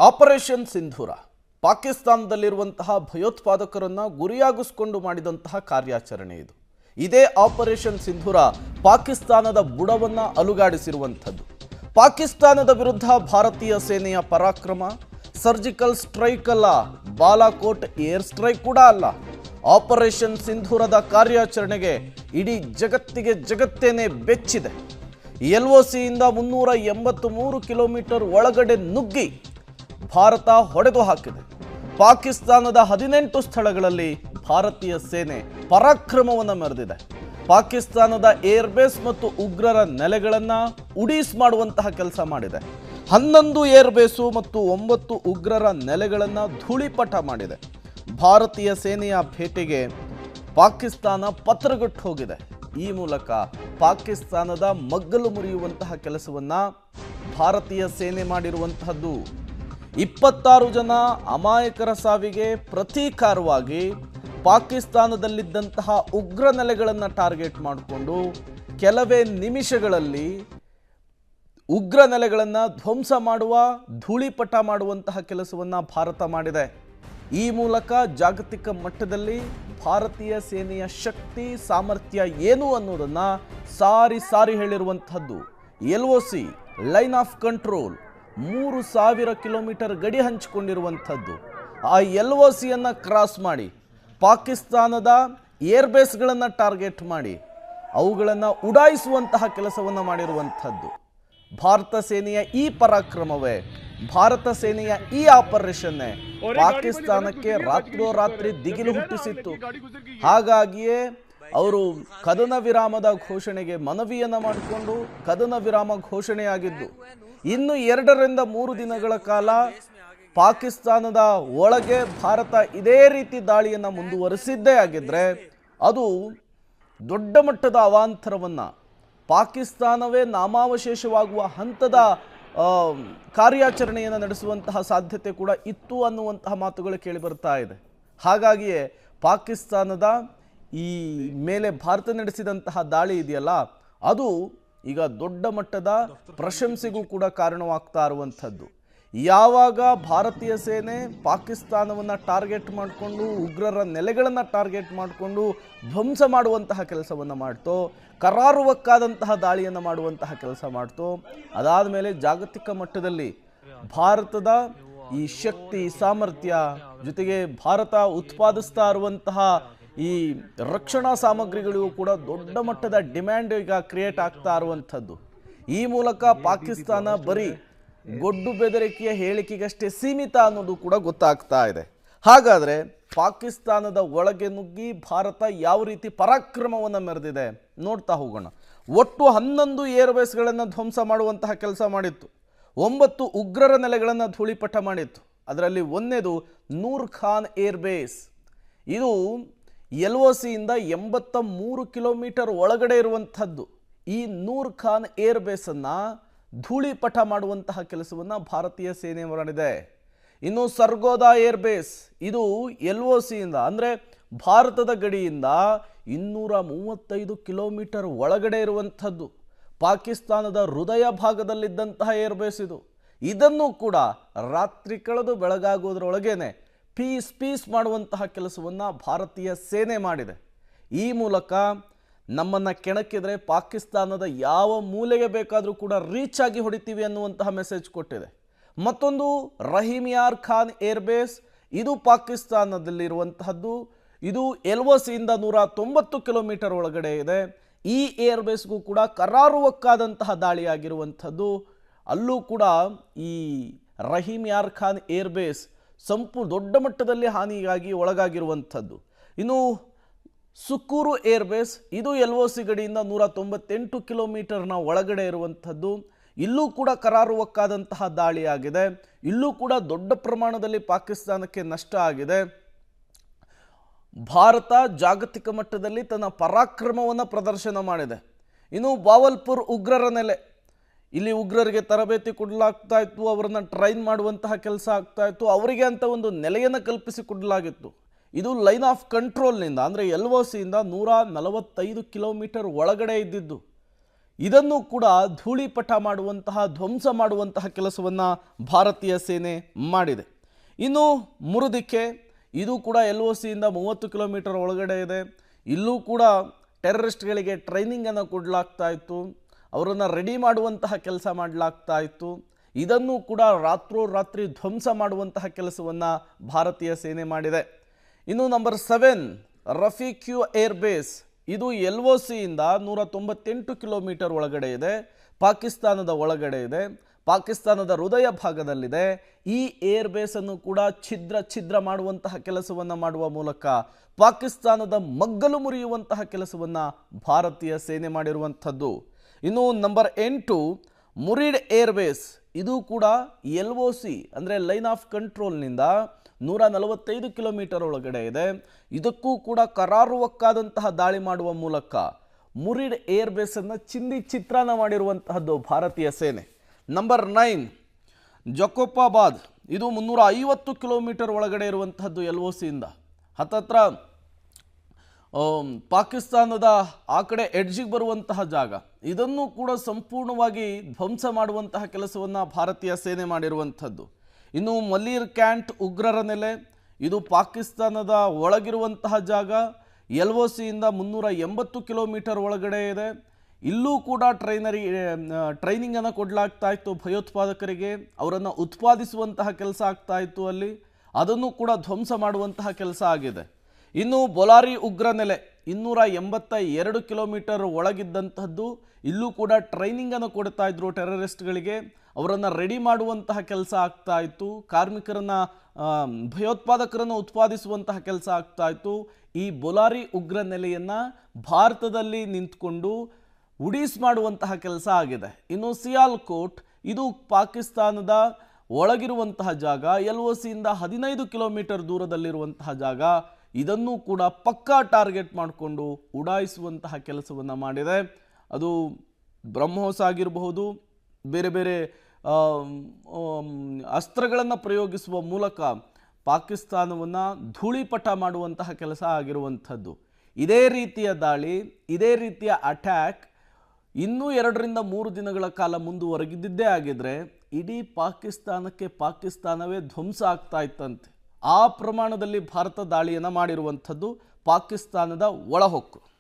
Operation ಸಿಂಧೂರ ಪಾಕಿಸ್ತಾನದಲ್ಲಿರುವಂತಹ ಭಯೋತ್ಪಾದಕರನ್ನು ಗುರಿಯಾಗಿಸಿಕೊಂಡು ಮಾಡಿದಂತಹ ಕಾರ್ಯಾಚರಣೆ ಇದು. ಇದೇ ಆಪರೇಷನ್ ಸಿಂಧೂರ ಪಾಕಿಸ್ತಾನದ ಬುಡವನ್ನು ಅಲುಗಾಡಿಸಿರುವಂಥದ್ದು. ಪಾಕಿಸ್ತಾನದ ವಿರುದ್ಧ ಭಾರತೀಯ ಸೇನೆಯ ಪರಾಕ್ರಮ ಸರ್ಜಿಕಲ್ ಸ್ಟ್ರೈಕ್ ಅಲ್ಲ, ಬಾಲಾಕೋಟ್ ಏರ್ ಸ್ಟ್ರೈಕ್ ಕೂಡ ಅಲ್ಲ. ಆಪರೇಷನ್ ಸಿಂಧೂರದ ಕಾರ್ಯಾಚರಣೆಗೆ ಇಡೀ ಜಗತ್ತೇನೆ ಬೆಚ್ಚಿದೆ. LOCಯಿಂದ 383 ಕಿಲೋಮೀಟರ್ ಒಳಗಡೆ ನುಗ್ಗಿ ಭಾರತ ಹೊಡೆದು ಹಾಕಿದೆ. ಪಾಕಿಸ್ತಾನದ 18 ಸ್ಥಳಗಳಲ್ಲಿ ಭಾರತೀಯ ಸೇನೆ ಪರಾಕ್ರಮವನ್ನು ಮೆರೆದಿದೆ. ಪಾಕಿಸ್ತಾನದ ಏರ್ಬೇಸ್ ಮತ್ತು ಉಗ್ರರ ನೆಲೆಗಳನ್ನು ಉಡೀಸ್ ಮಾಡುವಂತಹ ಕೆಲಸ ಮಾಡಿದೆ. 11 ಏರ್ಬೇಸು ಮತ್ತು 9 ಉಗ್ರರ ನೆಲೆಗಳನ್ನು ಧೂಳಿಪಟ ಮಾಡಿದೆ. ಭಾರತೀಯ ಸೇನೆಯ ಭೇಟಿಗೆ ಪಾಕಿಸ್ತಾನ ಪತ್ರಗಟ್ಟು ಹೋಗಿದೆ. ಈ ಮೂಲಕ ಪಾಕಿಸ್ತಾನದ ಮಗ್ಗಲು ಮುರಿಯುವಂತಹ ಕೆಲಸವನ್ನು ಭಾರತೀಯ ಸೇನೆ ಮಾಡಿರುವಂತಹದ್ದು. 26 ಜನ ಅಮಾಯಕರ ಸಾವಿಗೆ ಪ್ರತೀಕಾರವಾಗಿ ಪಾಕಿಸ್ತಾನದಲ್ಲಿದ್ದಂತಹ ಉಗ್ರ ನೆಲೆಗಳನ್ನು ಟಾರ್ಗೆಟ್ ಮಾಡಿಕೊಂಡು ಕೆಲವೇ ನಿಮಿಷಗಳಲ್ಲಿ ಉಗ್ರ ನೆಲೆಗಳನ್ನು ಧ್ವಂಸ ಮಾಡುವ ಧೂಳಿಪಟ ಮಾಡುವಂತಹ ಕೆಲಸವನ್ನು ಭಾರತ ಮಾಡಿದೆ. ಈ ಮೂಲಕ ಜಾಗತಿಕ ಮಟ್ಟದಲ್ಲಿ ಭಾರತೀಯ ಸೇನೆಯ ಶಕ್ತಿ ಸಾಮರ್ಥ್ಯ ಏನು ಅನ್ನೋದನ್ನು ಸಾರಿ ಹೇಳಿರುವಂಥದ್ದು. LOC line of control 3000 kilometre ಗಡಿ ಹಂಚಿಕೊಂಡಿರುವಂಥದ್ದು. ಆ LOCಯನ್ನು ಕ್ರಾಸ್ ಮಾಡಿ ಪಾಕಿಸ್ತಾನದ ಏರ್ಬೇಸ್ಗಳನ್ನು ಟಾರ್ಗೆಟ್ ಮಾಡಿ ಅವುಗಳನ್ನು ಉಡಾಯಿಸುವಂತಹ ಕೆಲಸವನ್ನು ಮಾಡಿರುವಂಥದ್ದು. ಭಾರತ ಸೇನೆಯ ಈ ಪರಾಕ್ರಮವೇ, ಭಾರತ ಸೇನೆಯ ಈ ಆಪರೇಷನ್ನೇ ಪಾಕಿಸ್ತಾನಕ್ಕೆ ರಾತ್ರೋರಾತ್ರಿ ದಿಗಿಲು ಹುಟ್ಟಿಸಿತ್ತು. ಹಾಗಾಗಿಯೇ ಅವರು ಕದನ ವಿರಾಮದ ಘೋಷಣೆಗೆ ಮನವಿಯನ್ನು ಮಾಡಿಕೊಂಡು ಕದನ ವಿರಾಮ ಘೋಷಣೆಯಾಗಿದ್ದು. ಇನ್ನು 2 ರಿಂದ 3 ದಿನಗಳ ಕಾಲ ಪಾಕಿಸ್ತಾನದ ಒಳಗೆ ಭಾರತ ಇದೇ ರೀತಿ ದಾಳಿಯನ್ನು ಮುಂದುವರಿಸಿದ್ದೇ ಆಗಿದ್ರೆ ಅದು ದೊಡ್ಡ ಮಟ್ಟದ ಅವಾಂತರವನ್ನು, ಪಾಕಿಸ್ತಾನವೇ ನಾಮಾವಶೇಷವಾಗುವ ಹಂತದ ಕಾರ್ಯಾಚರಣೆಯನ್ನು ನಡೆಸುವಂತಹ ಸಾಧ್ಯತೆ ಕೂಡ ಇತ್ತು ಅನ್ನುವಂತಹ ಮಾತುಗಳು ಕೇಳಿ ಬರ್ತಾ ಇದೆ. ಹಾಗಾಗಿಯೇ ಪಾಕಿಸ್ತಾನದ ಈ ಮೇಲೆ ಭಾರತ ನಡೆಸಿದಂತಹ ದಾಳಿ ಇದೆಯಲ್ಲ, ಅದು ಈಗ ದೊಡ್ಡ ಮಟ್ಟದ ಪ್ರಶಂಸೆಗೂ ಕೂಡ ಕಾರಣವಾಗ್ತಾ ಇರುವಂಥದ್ದು. ಯಾವಾಗ ಭಾರತೀಯ ಸೇನೆ ಪಾಕಿಸ್ತಾನವನ್ನು ಟಾರ್ಗೆಟ್ ಮಾಡಿಕೊಂಡು ಉಗ್ರರ ನೆಲೆಗಳನ್ನು ಟಾರ್ಗೆಟ್ ಮಾಡಿಕೊಂಡು ಧ್ವಂಸ ಮಾಡುವಂತಹ ಕೆಲಸವನ್ನು ಮಾಡ್ತೋ, ಕರಾರುವಕ್ಕಾದಂತಹ ದಾಳಿಯನ್ನು ಮಾಡುವಂತಹ ಕೆಲಸ ಮಾಡ್ತೋ, ಅದಾದ ಮೇಲೆ ಜಾಗತಿಕ ಮಟ್ಟದಲ್ಲಿ ಭಾರತದ ಈ ಶಕ್ತಿ ಸಾಮರ್ಥ್ಯ ಜೊತೆಗೆ ಭಾರತ ಉತ್ಪಾದಿಸ್ತಾ ಇರುವಂತಹ ಈ ರಕ್ಷಣಾ ಸಾಮಗ್ರಿಗಳಿಗೂ ಕೂಡ ದೊಡ್ಡ ಮಟ್ಟದ ಡಿಮ್ಯಾಂಡ್ ಈಗ ಕ್ರಿಯೇಟ್ ಆಗ್ತಾ ಇರುವಂಥದ್ದು. ಈ ಮೂಲಕ ಪಾಕಿಸ್ತಾನ ಬರೀ ಗೊಡ್ಡು ಬೆದರಿಕೆಯ ಹೇಳಿಕೆಗಷ್ಟೇ ಸೀಮಿತ ಅನ್ನೋದು ಕೂಡ ಗೊತ್ತಾಗ್ತಾ ಇದೆ. ಹಾಗಾದರೆ ಪಾಕಿಸ್ತಾನದ ಒಳಗೆ ನುಗ್ಗಿ ಭಾರತ ಯಾವ ರೀತಿ ಪರಾಕ್ರಮವನ್ನು ಮೆರೆದಿದೆ ನೋಡ್ತಾ ಹೋಗೋಣ. ಒಟ್ಟು 11 ಏರ್ಬೇಸ್ಗಳನ್ನು ಧ್ವಂಸ ಮಾಡುವಂತಹ ಕೆಲಸ ಮಾಡಿತ್ತು. 9 ಉಗ್ರರ ನೆಲೆಗಳನ್ನು ಧೂಳಿಪಟ ಮಾಡಿತ್ತು. ಅದರಲ್ಲಿ ಒಂದೇದು ನೂರ್ ಖಾನ್ ಏರ್ಬೇಸ್. ಇದು LOCಯಿಂದ 83 ಕಿಲೋಮೀಟರ್ ಒಳಗಡೆ ಇರುವಂಥದ್ದು. ಈ ನೂರ್ ಖಾನ್ ಏರ್ಬೇಸನ್ನು ಧೂಳಿಪಟ ಮಾಡುವಂತಹ ಕೆಲಸವನ್ನು ಭಾರತೀಯ ಸೇನೆ ಮಾಡಿದೆ. ಇನ್ನು ಸರ್ಗೋದಾ ಏರ್ಬೇಸ್, ಇದು LOCಯಿಂದ ಅಂದರೆ ಭಾರತದ ಗಡಿಯಿಂದ 235 ಕಿಲೋಮೀಟರ್ ಒಳಗಡೆ ಇರುವಂಥದ್ದು. ಪಾಕಿಸ್ತಾನದ ಹೃದಯ ಭಾಗದಲ್ಲಿದ್ದಂತಹ ಏರ್ಬೇಸ್ ಇದು. ಇದನ್ನು ಕೂಡ ರಾತ್ರಿ ಕಳೆದು ಬೆಳಗಾಗೋದ್ರೊಳಗೇನೆ ಪೀಸ್ ಮಾಡುವಂತಹ ಕೆಲಸವನ್ನು ಭಾರತೀಯ ಸೇನೆ ಮಾಡಿದೆ. ಈ ಮೂಲಕ ನಮ್ಮನ್ನು ಕೆಣಕಿದ್ರೆ ಪಾಕಿಸ್ತಾನದ ಯಾವ ಮೂಲೆಗೆ ಬೇಕಾದರೂ ಕೂಡ ರೀಚ್ ಆಗಿ ಹೊಡಿತೀವಿ ಅನ್ನುವಂತಹ ಮೆಸೇಜ್ ಕೊಟ್ಟಿದೆ. ಮತ್ತೊಂದು ರಹೀಮ್ ಯಾರ್ ಖಾನ್ ಏರ್ಬೇಸ್, ಇದು ಪಾಕಿಸ್ತಾನದಲ್ಲಿರುವಂತಹದ್ದು. ಇದು LOCಯಿಂದ 190 ಕಿಲೋಮೀಟರ್ ಒಳಗಡೆ ಇದೆ. ಈ ಏರ್ಬೇಸ್ಗೂ ಕೂಡ ಕರಾರುವಕ್ಕಾದಂತಹ ದಾಳಿಯಾಗಿರುವಂಥದ್ದು. ಅಲ್ಲೂ ಕೂಡ ಈ ರಹೀಮ್ ಯಾರ್ ಖಾನ್ ಏರ್ಬೇಸ್ ದೊಡ್ಡ ಮಟ್ಟದಲ್ಲಿ ಹಾನಿಗಾಗಿ ಒಳಗಾಗಿರುವಂಥದ್ದು. ಇನ್ನು ಸುಕೂರು ಏರ್ಬೇಸ್, ಇದು LOC ಗಡಿಯಿಂದ 198 ಕಿಲೋಮೀಟರ್ನ ಒಳಗಡೆ ಇರುವಂಥದ್ದು. ಇಲ್ಲೂ ಕೂಡ ಕರಾರುವಕ್ಕಾದಂತಹ ದಾಳಿಯಾಗಿದೆ. ಇಲ್ಲೂ ಕೂಡ ದೊಡ್ಡ ಪ್ರಮಾಣದಲ್ಲಿ ಪಾಕಿಸ್ತಾನಕ್ಕೆ ನಷ್ಟ ಆಗಿದೆ. ಭಾರತ ಜಾಗತಿಕ ಮಟ್ಟದಲ್ಲಿ ತನ್ನ ಪರಾಕ್ರಮವನ್ನು ಪ್ರದರ್ಶನ ಮಾಡಿದೆ. ಇನ್ನು ಬಾವಲ್ಪುರ್ ಉಗ್ರರ ನೆಲೆ, ಇಲ್ಲಿ ಉಗ್ರರಿಗೆ ತರಬೇತಿ ಕೊಡಲಾಗ್ತಾ ಇತ್ತು, ಅವರನ್ನು ಟ್ರೈನ್ ಮಾಡುವಂತಹ ಕೆಲಸ ಆಗ್ತಾ ಇತ್ತು, ಅವರಿಗೆ ಅಂತ ಒಂದು ನೆಲೆಯನ್ನು ಕಲ್ಪಿಸಿಕೊಡಲಾಗಿತ್ತು. ಇದು ಲೈನ್ ಆಫ್ ಕಂಟ್ರೋಲ್ನಿಂದ ಅಂದರೆ LOCಯಿಂದ 145 ಕಿಲೋಮೀಟರ್ ಒಳಗಡೆ ಇದ್ದಿದ್ದು. ಇದನ್ನು ಕೂಡ ಧೂಳಿಪಟ ಮಾಡುವಂತಹ ಧ್ವಂಸ ಮಾಡುವಂತಹ ಕೆಲಸವನ್ನು ಭಾರತೀಯ ಸೇನೆ ಮಾಡಿದೆ. ಇನ್ನು ಮುರುದಿಕೆ, ಇದು ಕೂಡ LOCಯಿಂದ 30 ಕಿಲೋಮೀಟರ್ ಒಳಗಡೆ ಇದೆ. ಇಲ್ಲೂ ಕೂಡ ಟೆರರಿಸ್ಟ್ಗಳಿಗೆ ಟ್ರೈನಿಂಗನ್ನು ಕೊಡಲಾಗ್ತಾ ಇತ್ತು, ಅವರನ್ನು ರೆಡಿ ಮಾಡುವಂತಹ ಕೆಲಸ ಮಾಡಲಾಗ್ತಾ ಇತ್ತು. ಇದನ್ನು ಕೂಡ ರಾತ್ರೋರಾತ್ರಿ ಧ್ವಂಸ ಮಾಡುವಂತಹ ಕೆಲಸವನ್ನು ಭಾರತೀಯ ಸೇನೆ ಮಾಡಿದೆ. ಇನ್ನು ನಂಬರ್ 7 ರಫೀಕ್ಯೂ ಏರ್ಬೇಸ್, ಇದು LOCಯಿಂದ 198 ಕಿಲೋಮೀಟರ್ ಒಳಗಡೆ ಇದೆ, ಪಾಕಿಸ್ತಾನದ ಒಳಗಡೆ ಇದೆ, ಪಾಕಿಸ್ತಾನದ ಹೃದಯ ಭಾಗದಲ್ಲಿದೆ. ಈ ಏರ್ಬೇಸನ್ನು ಕೂಡ ಛಿದ್ರ ಮಾಡುವಂತಹ ಕೆಲಸವನ್ನು ಮಾಡುವ ಮೂಲಕ ಪಾಕಿಸ್ತಾನದ ಮಗ್ಗಲು ಮುರಿಯುವಂತಹ ಕೆಲಸವನ್ನು ಭಾರತೀಯ ಸೇನೆ ಮಾಡಿರುವಂಥದ್ದು. ಇನ್ನು ನಂಬರ್ 8 ಮುರಿಡ್ ಏರ್ಬೇಸ್, ಇದು ಕೂಡ LOC ಅಂದರೆ ಲೈನ್ ಆಫ್ ಕಂಟ್ರೋಲ್ನಿಂದ 145 ಕಿಲೋಮೀಟರ್ ಒಳಗಡೆ ಇದೆ. ಇದಕ್ಕೂ ಕೂಡ ಕರಾರುವಕ್ಕಾದಂತಹ ದಾಳಿ ಮಾಡುವ ಮೂಲಕ ಮುರಿಡ್ ಏರ್ಬೇಸನ್ನು ಚಿತ್ರಾನ್ನ ಮಾಡಿರುವಂತಹದ್ದು ಭಾರತೀಯ ಸೇನೆ. ನಂಬರ್ 9 ಜಕೋಪಾಬಾದ್, ಇದು 350 ಕಿಲೋಮೀಟರ್ ಒಳಗಡೆ ಇರುವಂತಹದ್ದು LOCಯಿಂದ. ಹತ್ತತ್ರ ಪಾಕಿಸ್ತಾನದ ಆ ಕಡೆ ಎಡ್ಜಿಗೆ ಬರುವಂತಹ ಜಾಗ. ಇದನ್ನು ಕೂಡ ಸಂಪೂರ್ಣವಾಗಿ ಧ್ವಂಸ ಮಾಡುವಂತಹ ಕೆಲಸವನ್ನು ಭಾರತೀಯ ಸೇನೆ ಮಾಡಿರುವಂಥದ್ದು. ಇನ್ನು ಮಲೀರ್ ಕ್ಯಾಂಟ್ ಉಗ್ರರ ನೆಲೆ, ಇದು ಪಾಕಿಸ್ತಾನದ ಒಳಗಿರುವಂತಹ ಜಾಗ, LOCಯಿಂದ 380 ಕಿಲೋಮೀಟರ್ ಒಳಗಡೆ ಇದೆ. ಇಲ್ಲೂ ಕೂಡ ಟ್ರೈನಿಂಗನ್ನು ಕೊಡಲಾಗ್ತಾ ಇತ್ತು ಭಯೋತ್ಪಾದಕರಿಗೆ, ಅವರನ್ನು ಉತ್ಪಾದಿಸುವಂತಹ ಕೆಲಸ ಆಗ್ತಾ ಇತ್ತು ಅಲ್ಲಿ, ಅದನ್ನು ಕೂಡ ಧ್ವಂಸ ಮಾಡುವಂತಹ ಕೆಲಸ ಆಗಿದೆ. ಇನ್ನು ಬೊಲಾರಿ ಉಗ್ರ ನೆಲೆ 282 ಕಿಲೋಮೀಟರ್ ಒಳಗಿದ್ದಂಥದ್ದು, ಇಲ್ಲೂ ಕೂಡ ಟ್ರೈನಿಂಗನ್ನು ಕೊಡ್ತಾ ಇದ್ರು ಟೆರರಿಸ್ಟ್ಗಳಿಗೆ, ಅವರನ್ನು ರೆಡಿ ಮಾಡುವಂತಹ ಕೆಲಸ ಆಗ್ತಾ ಇತ್ತು, ಕಾರ್ಮಿಕರನ್ನು ಭಯೋತ್ಪಾದಕರನ್ನು ಉತ್ಪಾದಿಸುವಂತಹ ಕೆಲಸ ಆಗ್ತಾ ಇತ್ತು. ಈ ಬೊಲಾರಿ ಉಗ್ರ ನೆಲೆಯನ್ನು ಭಾರತದಲ್ಲಿ ನಿಂತ್ಕೊಂಡು ಉಡೀಸ್ ಮಾಡುವಂತಹ ಕೆಲಸ ಆಗಿದೆ. ಇನ್ನು ಸಿಯಾಲ್ಕೋಟ್, ಇದು ಪಾಕಿಸ್ತಾನದ ಒಳಗಿರುವಂತಹ ಜಾಗ, LOCಯಿಂದ 15 ಕಿಲೋಮೀಟರ್ ದೂರದಲ್ಲಿರುವಂತಹ ಜಾಗ. ಇದನ್ನು ಕೂಡ ಪಕ್ಕಾ ಟಾರ್ಗೆಟ್ ಮಾಡಿಕೊಂಡು ಉಡಾಯಿಸುವಂತಹ ಕೆಲಸವನ್ನು ಮಾಡಿದೆ. ಅದು ಬ್ರಹ್ಮೋಸ್ ಆಗಿರಬಹುದು, ಬೇರೆ ಬೇರೆ ಅಸ್ತ್ರಗಳನ್ನು ಪ್ರಯೋಗಿಸುವ ಮೂಲಕ ಪಾಕಿಸ್ತಾನವನ್ನು ಧೂಳಿಪಟ ಮಾಡುವಂತಹ ಕೆಲಸ ಆಗಿರುವಂಥದ್ದು. ಇದೇ ರೀತಿಯ ದಾಳಿ, ಇದೇ ರೀತಿಯ ಅಟ್ಯಾಕ್ ಇನ್ನೂ 2ರಿಂದ 3 ದಿನಗಳ ಕಾಲ ಮುಂದುವರೆದಿದ್ದೇ ಆಗಿದ್ರೆ ಇಡೀ ಪಾಕಿಸ್ತಾನವೇ ಧ್ವಂಸ ಆಗ್ತಾ ಇತ್ತಂತೆ. ಆ ಪ್ರಮಾಣದಲ್ಲಿ ಭಾರತ ದಾಳಿಯನ್ನು ಮಾಡಿರುವಂಥದ್ದು ಪಾಕಿಸ್ತಾನದ ಒಳಹೊಕ್ಕು.